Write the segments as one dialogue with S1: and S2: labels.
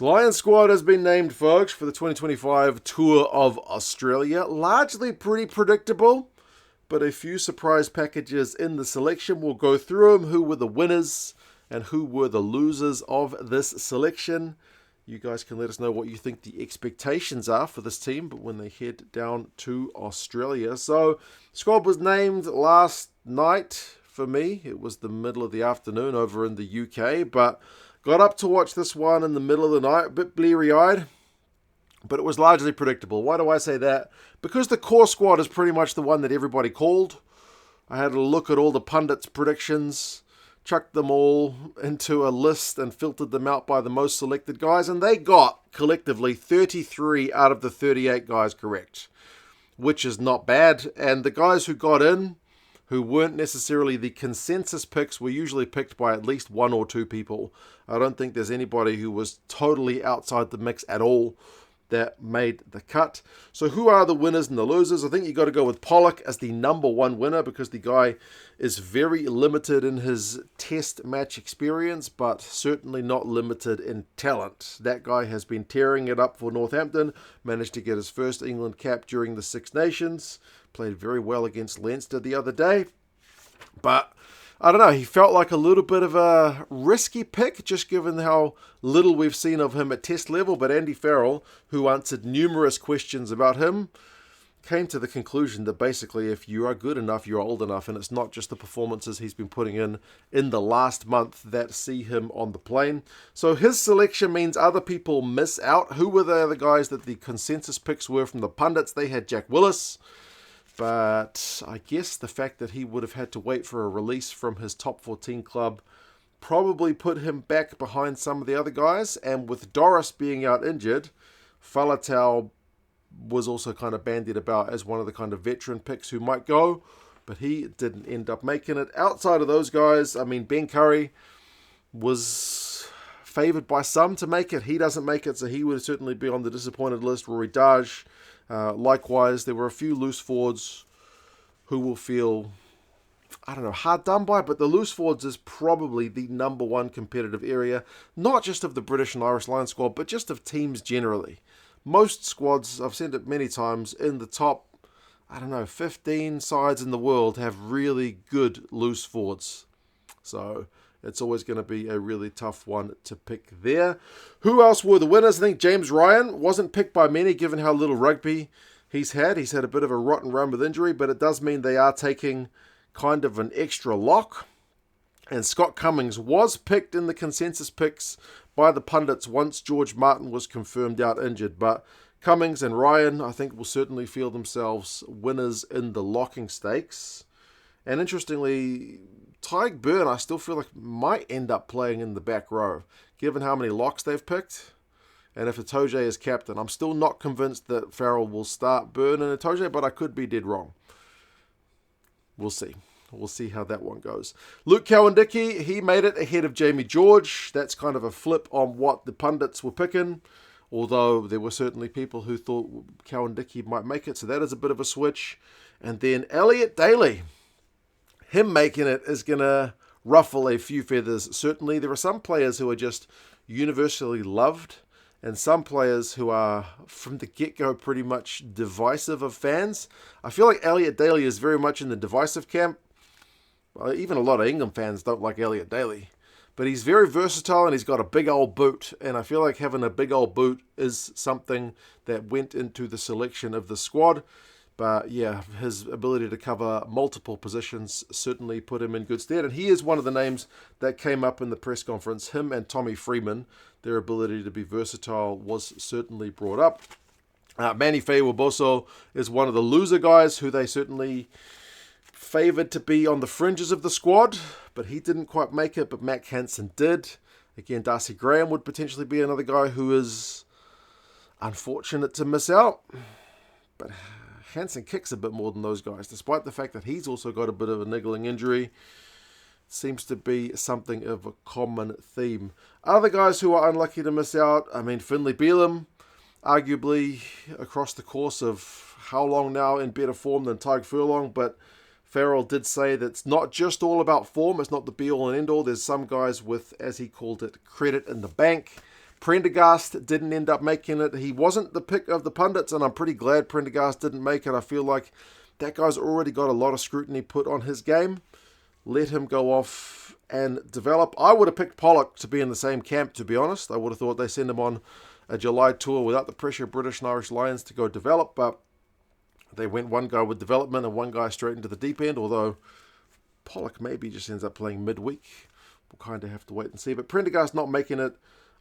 S1: Lion squad has been named, folks, for the 2025 Tour of Australia. Largely pretty predictable, but a few surprise packages in the selection. We'll go through them, who were the winners and who were the losers of this selection. You guys can let us know what you think the expectations are for this team, but when they head down to Australia. So, squad was named last night for me. It was the middle of the afternoon over in the UK, but got up to watch this one in the middle of the night, a bit bleary-eyed, but it was largely predictable. Why do I say that? Because the core squad is pretty much the one that everybody called. I had a look at all the pundits' predictions, chucked them all into a list and filtered them out by the most selected guys, and they got, collectively, 33 out of the 38 guys correct, which is not bad. And the guys who got in, who weren't necessarily the consensus picks, were usually picked by at least one or two people. I don't think there's anybody who was totally outside the mix at all that made the cut. So who are the winners and the losers? I think you got to go with Pollock as the number one winner because the guy is very limited in his test match experience, but certainly not limited in talent. That guy has been tearing it up for Northampton, managed to get his first England cap during the Six Nations, played very well against Leinster the other day, but I don't know, he felt like a little bit of a risky pick, just given how little we've seen of him at test level. But Andy Farrell, who answered numerous questions about him, came to the conclusion that basically if you are good enough, you're old enough, and it's not just the performances he's been putting in the last month that see him on the plane. So his selection means other people miss out. Who were the other guys that the consensus picks were from the pundits? They had Jack Willis. But I guess the fact that he would have had to wait for a release from his top 14 club probably put him back behind some of the other guys. And with Doris being out injured, Falatau was also kind of bandied about as one of the kind of veteran picks who might go. But he didn't end up making it. Outside of those guys, I mean, Ben Curry was favoured by some to make it. He doesn't make it, so he would certainly be on the disappointed list. Rory Darge. Likewise, there were a few loose forwards who will feel, I don't know, hard done by, but the loose forwards is probably the number one competitive area, not just of the British and Irish Lions squad, but just of teams generally. Most squads, I've said it many times, in the top, 15 sides in the world have really good loose forwards. So it's always going to be a really tough one to pick there. Who else were the winners? I think James Ryan wasn't picked by many given how little rugby he's had. He's had a bit of a rotten run with injury, but it does mean they are taking kind of an extra lock. And Scott Cummings was picked in the consensus picks by the pundits once George Martin was confirmed out injured. But Cummings and Ryan, I think, will certainly feel themselves winners in the locking stakes. And interestingly, Tyg Byrne, I still feel like might end up playing in the back row, given how many locks they've picked. And if Itoje is captain, I'm still not convinced that Farrell will start Byrne and Itoje, but I could be dead wrong. We'll see. We'll see how that one goes. Luke Cowan-Dickie, he made it ahead of Jamie George. That's kind of a flip on what the pundits were picking, although there were certainly people who thought Cowan-Dickie might make it, so that is a bit of a switch. And then Elliot Daly. Him making it is going to ruffle a few feathers. Certainly, there are some players who are just universally loved, and some players who are, from the get-go, pretty much divisive of fans. I feel like Elliot Daly is very much in the divisive camp. Even a lot of England fans don't like Elliot Daly. But he's very versatile, and he's got a big old boot. And I feel like having a big old boot is something that went into the selection of the squad. But yeah, his ability to cover multiple positions certainly put him in good stead. And he is one of the names that came up in the press conference. Him and Tommy Freeman, their ability to be versatile was certainly brought up. Manny Feiwaboso is one of the loser guys who they certainly favoured to be on the fringes of the squad. But he didn't quite make it, but Matt Hansen did. Again, Darcy Graham would potentially be another guy who is unfortunate to miss out. But Hansen kicks a bit more than those guys, despite the fact that he's also got a bit of a niggling injury. Seems to be something of a common theme. Other guys who are unlucky to miss out, Finlay Bealham, arguably across the course of how long now in better form than Tyg Furlong, but Farrell did say that it's not just all about form, it's not the be-all and end-all. There's some guys with, as he called it, credit in the bank. Prendergast didn't end up making it. He wasn't the pick of the pundits, and I'm pretty glad Prendergast didn't make it. I feel like that guy's already got a lot of scrutiny put on his game. Let him go off and develop. I would have picked Pollock to be in the same camp, to be honest. I would have thought they send him on a July tour without the pressure of British and Irish Lions to go develop, but they went one guy with development and one guy straight into the deep end, although Pollock maybe just ends up playing midweek. We'll kind of have to wait and see. But Prendergast not making it,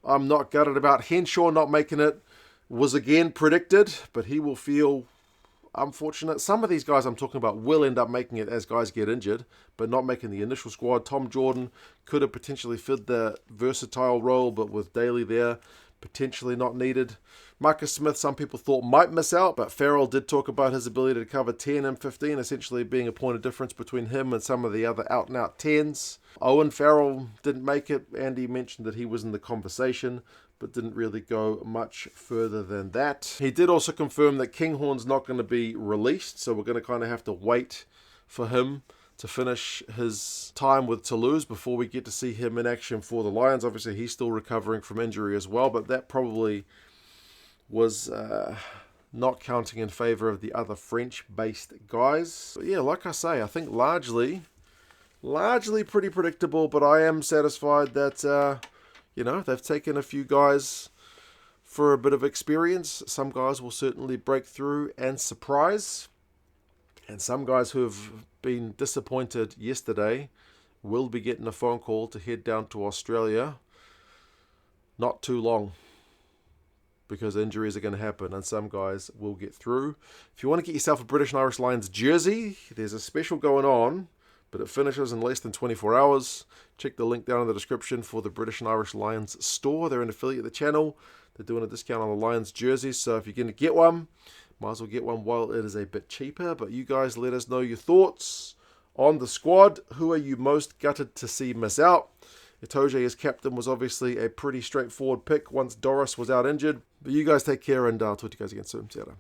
S1: I'm not gutted about. Henshaw not making it was again predicted, but he will feel unfortunate. Some of these guys I'm talking about will end up making it as guys get injured, but not making the initial squad. Tom Jordan could have potentially filled the versatile role, but with Daly there, potentially not needed. Marcus Smith, some people thought might miss out, but Farrell did talk about his ability to cover 10 and 15, essentially being a point of difference between him and some of the other out-and-out 10s. Owen Farrell didn't make it. Andy mentioned that he was in the conversation, but didn't really go much further than that. He did also confirm that Kinghorn's not going to be released, so we're going to kind of have to wait for him to finish his time with Toulouse before we get to see him in action for the Lions. Obviously, he's still recovering from injury as well, but that probably was not counting in favour of the other French-based guys. But yeah, like I say, I think largely pretty predictable, but I am satisfied that, they've taken a few guys for a bit of experience. Some guys will certainly break through and surprise. And some guys who have been disappointed yesterday will be getting a phone call to head down to Australia not too long, because injuries are going to happen and some guys will get through. If you want to get yourself a British and Irish Lions jersey, there's a special going on, but it finishes in less than 24 hours. Check the link down in the description for the British and Irish Lions store. They're an affiliate of the channel. They're doing a discount on the Lions jerseys, so if you're going to get one, might as well get one while it is a bit cheaper. But you guys let us know your thoughts on the squad. Who are you most gutted to see miss out? Itoje as captain was obviously a pretty straightforward pick once Doris was out injured. But you guys take care, and I'll talk to you guys again soon. See you later.